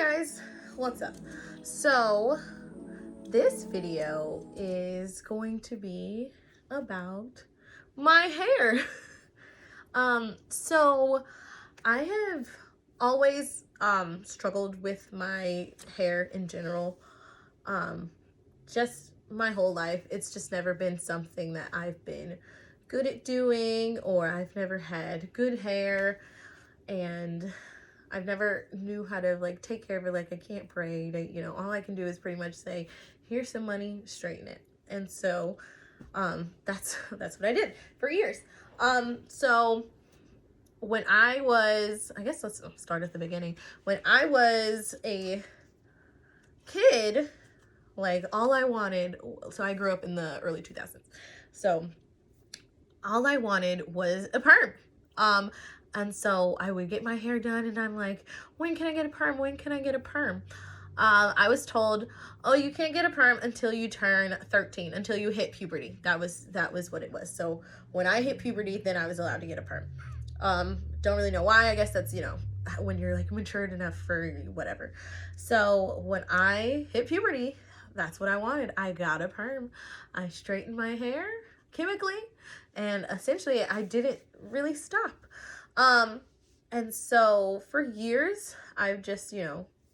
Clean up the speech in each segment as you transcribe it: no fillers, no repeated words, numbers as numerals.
Guys, what's up? So this video is going to be about my hair. So I have always struggled with my hair in general. Just my whole life. It's just never been something that I've been good at doing, or I've never had good hair, and I've never knew how to like take care of it. Like I can't braid. All I can do is pretty much say, here's some money, straighten it. And so that's what I did for years. So when I was, I guess let's start at the beginning. When I was a kid, like all I wanted, so I grew up in the early 2000s. So all I wanted was a perm. And so I would get my hair done and I'm like, when can I get a perm? When can I get a perm? I was told, oh, you can't get a perm until you turn 13, until you hit puberty. That was what it was. So when I hit puberty, then I was allowed to get a perm. Don't really know why. I guess that's, when you're like matured enough for whatever. So when I hit puberty, that's what I wanted. I got a perm. I straightened my hair chemically, and essentially I didn't really stop. And so for years I've just,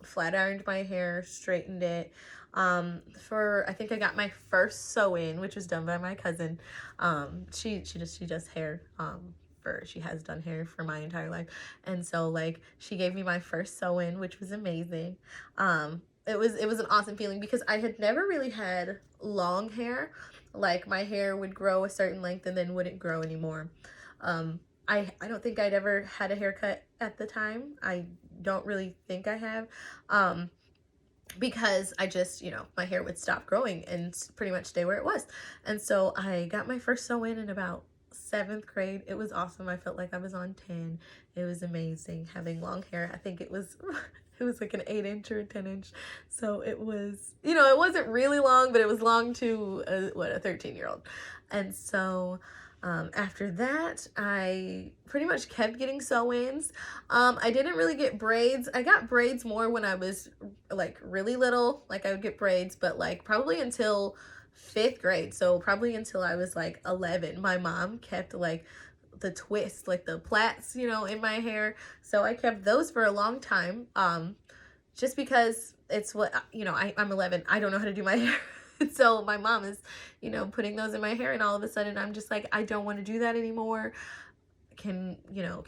flat ironed my hair, straightened it. I think I got my first sew-in, which was done by my cousin. She does hair. She has done hair for my entire life. And so like she gave me my first sew-in, which was amazing. It was an awesome feeling because I had never really had long hair. Like my hair would grow a certain length and then wouldn't grow anymore. I don't think I'd ever had a haircut at the time. I don't really think I have. Because I just, my hair would stop growing and pretty much stay where it was. And so I got my first sew-in in about 7th grade. It was awesome. I felt like I was on 10. It was amazing having long hair. I think it was like an 8-inch or a 10-inch. So it was, it wasn't really long, but it was long to a 13-year-old. And so after that, I pretty much kept getting sew-ins. I didn't really get braids. I got braids more when I was like really little. Like I would get braids, but like probably until 5th grade. So probably until I was like 11. My mom kept like the twists, like the plaits, in my hair. So I kept those for a long time. Just because it's what, I'm 11. I don't know how to do my hair. So my mom is, putting those in my hair, and all of a sudden I'm just like, I don't want to do that anymore. Can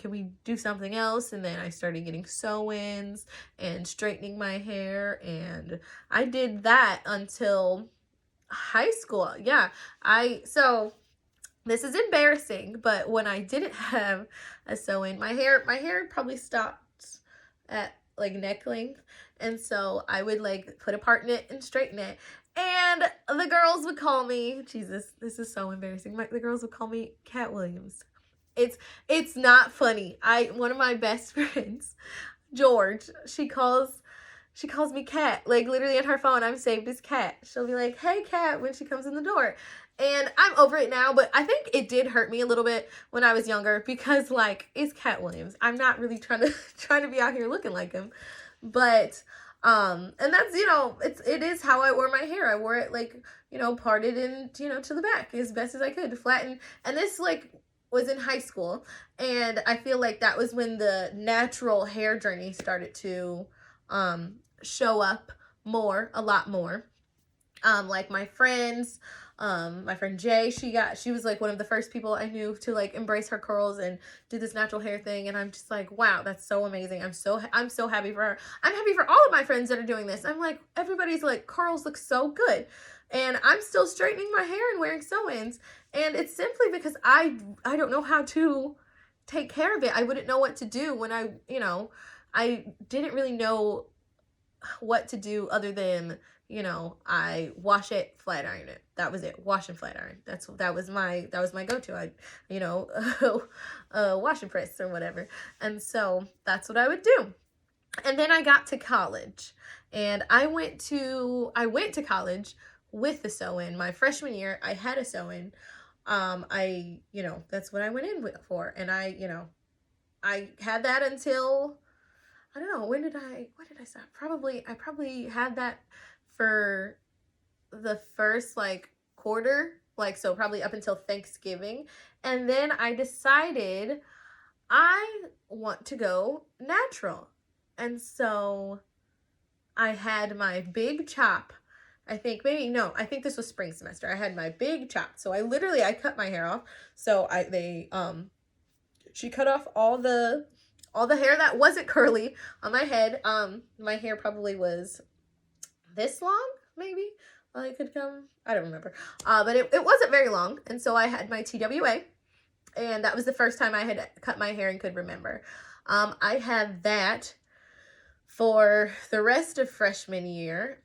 we do something else? And then I started getting sew-ins and straightening my hair, and I did that until high school. Yeah. So this is embarrassing, but when I didn't have a sew-in, my hair probably stopped at like neck length. And so I would like put a part in it and straighten it. And the girls would call me, Jesus, this is so embarrassing. The girls would call me Cat Williams. It's not funny. One of my best friends, George, she calls me Cat. Like literally in her phone, I'm saved as Cat. She'll be like, hey Cat, when she comes in the door. And I'm over it now, but I think it did hurt me a little bit when I was younger because like, it's Cat Williams. I'm not really trying to be out here looking like him. But and that's, it is how I wore my hair. I wore it like, parted and, to the back as best as I could, flatten. And this like was in high school. And I feel like that was when the natural hair journey started to show up a lot more. Like my friend Jay, she was like one of the first people I knew to like embrace her curls and do this natural hair thing. And I'm just like, wow, that's so amazing. I'm so happy for her. I'm happy for all of my friends that are doing this. I'm like, everybody's like, curls look so good. And I'm still straightening my hair and wearing sew-ins. And it's simply because I don't know how to take care of it. I wouldn't know what to do when I didn't really know what to do other than, I wash it, flat iron it. That was it. Wash and flat iron. That was my go-to. Wash and press or whatever. And so that's what I would do. And then I got to college, and I went to college with the sew-in. My freshman year, I had a sew-in. That's what I went in for. And I had that until I don't know, when did I stop? I probably had that for the first like quarter, like, so probably up until Thanksgiving. And then I decided I want to go natural. And so I had my big chop. I think maybe no, I think this was spring semester. I had my big chop. So I cut my hair off. So she cut off all the hair that wasn't curly on my head. My hair probably was this long, maybe. I could come. I don't remember. But it wasn't very long. And so I had my TWA. And that was the first time I had cut my hair and could remember. I had that for the rest of freshman year.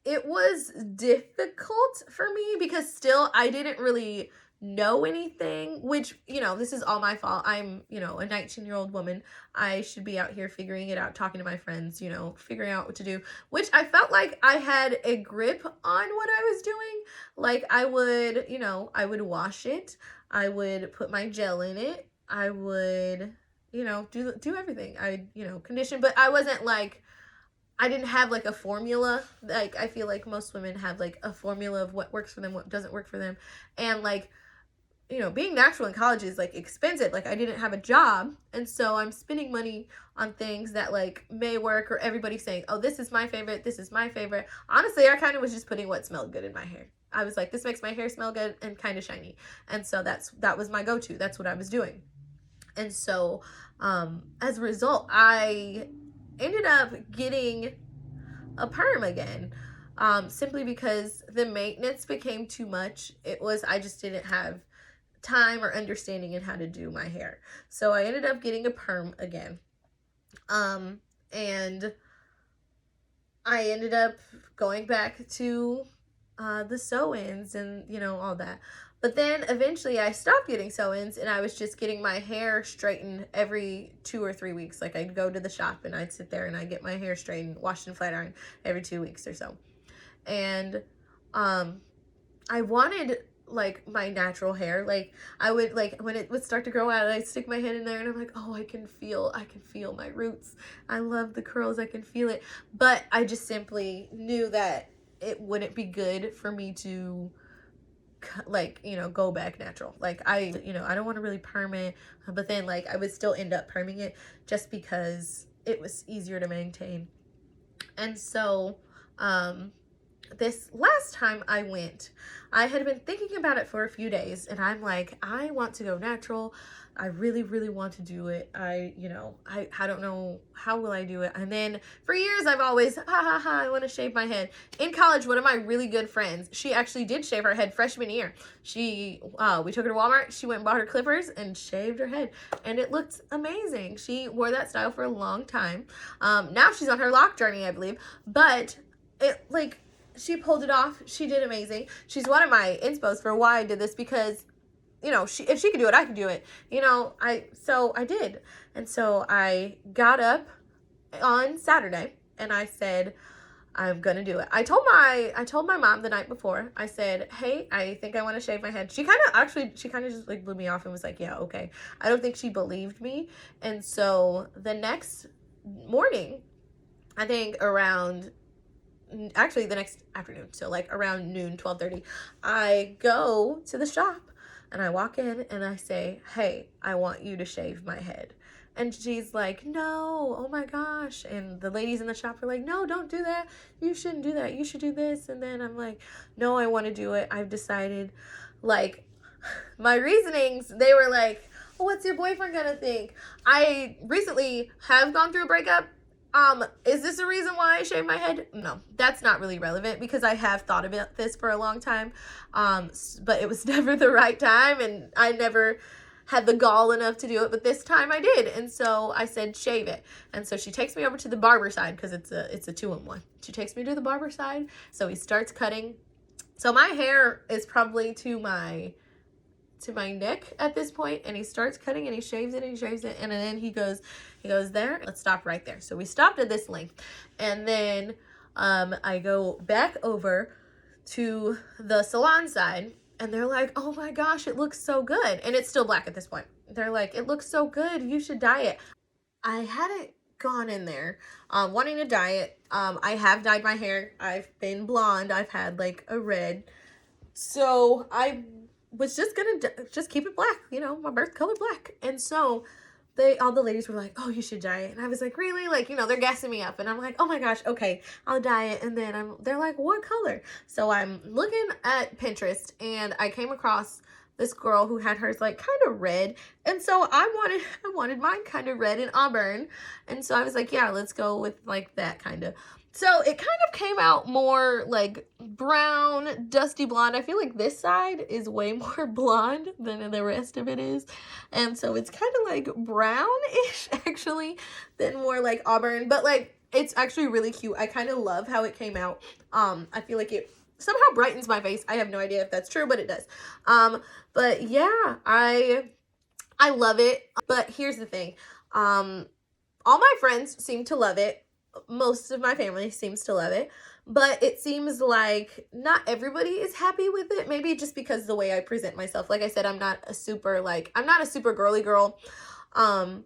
It was difficult for me because still I didn't really know anything, which, you know, this is all my fault. I'm, you know, a 19-year-old woman. I should be out here figuring it out, talking to my friends, you know, figuring out what to do, which I felt like I had a grip on what I was doing. Like I would, you know, I would wash it. I would put my gel in it. I would, you know, do everything. I, you know, condition, but I wasn't like, I didn't have like a formula. Like I feel like most women have like a formula of what works for them, what doesn't work for them. And like, you know, being natural in college is like expensive. Like I didn't have a job. And so I'm spending money on things that like may work, or everybody's saying, oh, this is my favorite. This is my favorite. Honestly, I kind of was just putting what smelled good in my hair. I was like, this makes my hair smell good and kind of shiny. And so that was my go-to. That's what I was doing. And so as a result, I ended up getting a perm again, simply because the maintenance became too much. I just didn't have time or understanding in how to do my hair. So I ended up getting a perm again. And I ended up going back to the sew-ins and, you know, all that. But then eventually I stopped getting sew-ins and I was just getting my hair straightened every 2 or 3 weeks. Like I'd go to the shop and I'd sit there and I'd get my hair straightened, washed and flat ironed every 2 weeks or so. And I wanted like my natural hair. Like I would, like when it would start to grow out, I'd stick my head in there and I'm like, oh, I can feel my roots. I love the curls. I can feel it. But I just simply knew that it wouldn't be good for me to like, you know, go back natural. Like I don't want to really perm it, but then like I would still end up perming it just because it was easier to maintain. And so this last time I went, I had been thinking about it for a few days and I'm like, I want to go natural. I really, really want to do it. I don't know, how will I do it? And then for years, I've always, I want to shave my head. In college, one of my really good friends, she actually did shave her head freshman year. We took her to Walmart. She went and bought her clippers and shaved her head. And it looked amazing. She wore that style for a long time. Now she's on her lock journey, I believe. But it, like, she pulled it off. She did amazing. She's one of my inspos for why I did this because, you know, if she could do it, I could do it. You know, so I did. And so I got up on Saturday and I said, I'm gonna do it. I told my mom the night before. I said, hey, I think I want to shave my head. She kind of just like blew me off and was like, yeah, okay. I don't think she believed me. And so the next morning, I think the next afternoon, so like around noon, 12:30, I go to the shop and I walk in and I say, hey, I want you to shave my head. And she's like, no, oh my gosh. And the ladies in the shop are like, no, don't do that. You shouldn't do that. You should do this. And then I'm like, no, I want to do it. I've decided. Like, my reasonings, they were like, oh, what's your boyfriend gonna think? I recently have gone through a breakup. Is this a reason why I shave my head? No, that's not really relevant because I have thought about this for a long time. But it was never the right time and I never had the gall enough to do it, but this time I did. And so I said, shave it. And so she takes me over to the barber side because it's a 2-in-1. She takes me to the barber side. So he starts cutting. So my hair is probably to my neck at this point, and he starts cutting and he shaves it and he shaves it, and then he goes there, let's stop right there. So we stopped at this length, and then I go back over to the salon side and they're like, oh my gosh, it looks so good. And it's still black at this point. They're like, it looks so good, you should dye it. I hadn't gone in there wanting to dye it. I have dyed my hair. I've been blonde. I've had like a red. So I was just gonna just keep it black, you know, my birth color black. And so all the ladies were like, oh, you should dye it. And I was like, really? Like, you know, they're gassing me up. And I'm like, oh my gosh, okay, I'll dye it. And then they're like, what color? So I'm looking at Pinterest and I came across this girl who had hers like kind of red. And so I wanted mine kind of red and auburn. And so I was like, yeah, let's go with like that kind of. So it kind of came out more like brown, dusty blonde. I feel like this side is way more blonde than the rest of it is. And so it's kind of like brownish actually, than more like auburn. But like, it's actually really cute. I kind of love how it came out. I feel like it somehow brightens my face. I have no idea if that's true, but it does. But yeah, I love it. But here's the thing. All my friends seem to love it. Most of my family seems to love it, but it seems like not everybody is happy with it. Maybe just because the way I present myself. Like I said, I'm not a super girly girl. And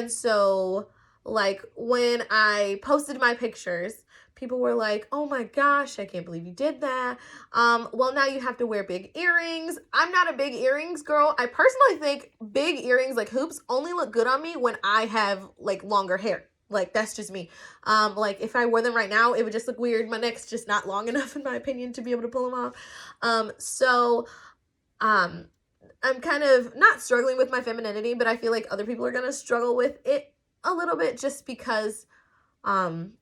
so like when I posted my pictures, people were like, oh my gosh, I can't believe you did that. Well, now you have to wear big earrings. I'm not a big earrings girl. I personally think big earrings like hoops only look good on me when I have like longer hair. Like, that's just me. Like, if I wore them right now, it would just look weird. My neck's just not long enough, in my opinion, to be able to pull them off. I'm kind of not struggling with my femininity, but I feel like other people are going to struggle with it a little bit just because I'm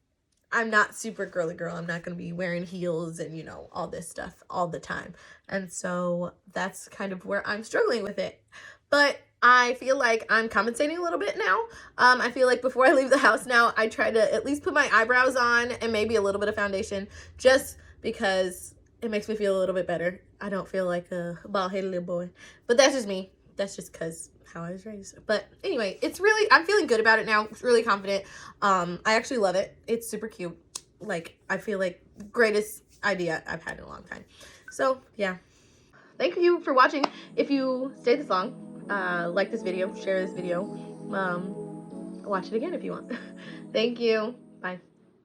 not super girly girl. I'm not going to be wearing heels and, you know, all this stuff all the time. And so that's kind of where I'm struggling with it. But I feel like I'm compensating a little bit now. I feel like before I leave the house now, I try to at least put my eyebrows on and maybe a little bit of foundation just because it makes me feel a little bit better. I don't feel like a bald-headed little boy. But that's just me. That's just because how I was raised. But anyway, I'm feeling good about it now. Really confident. I actually love it. It's super cute. Like, I feel like greatest idea I've had in a long time. So, yeah. Thank you for watching. If you stayed this long, like this video, share this video, watch it again if you want. Thank you. Bye.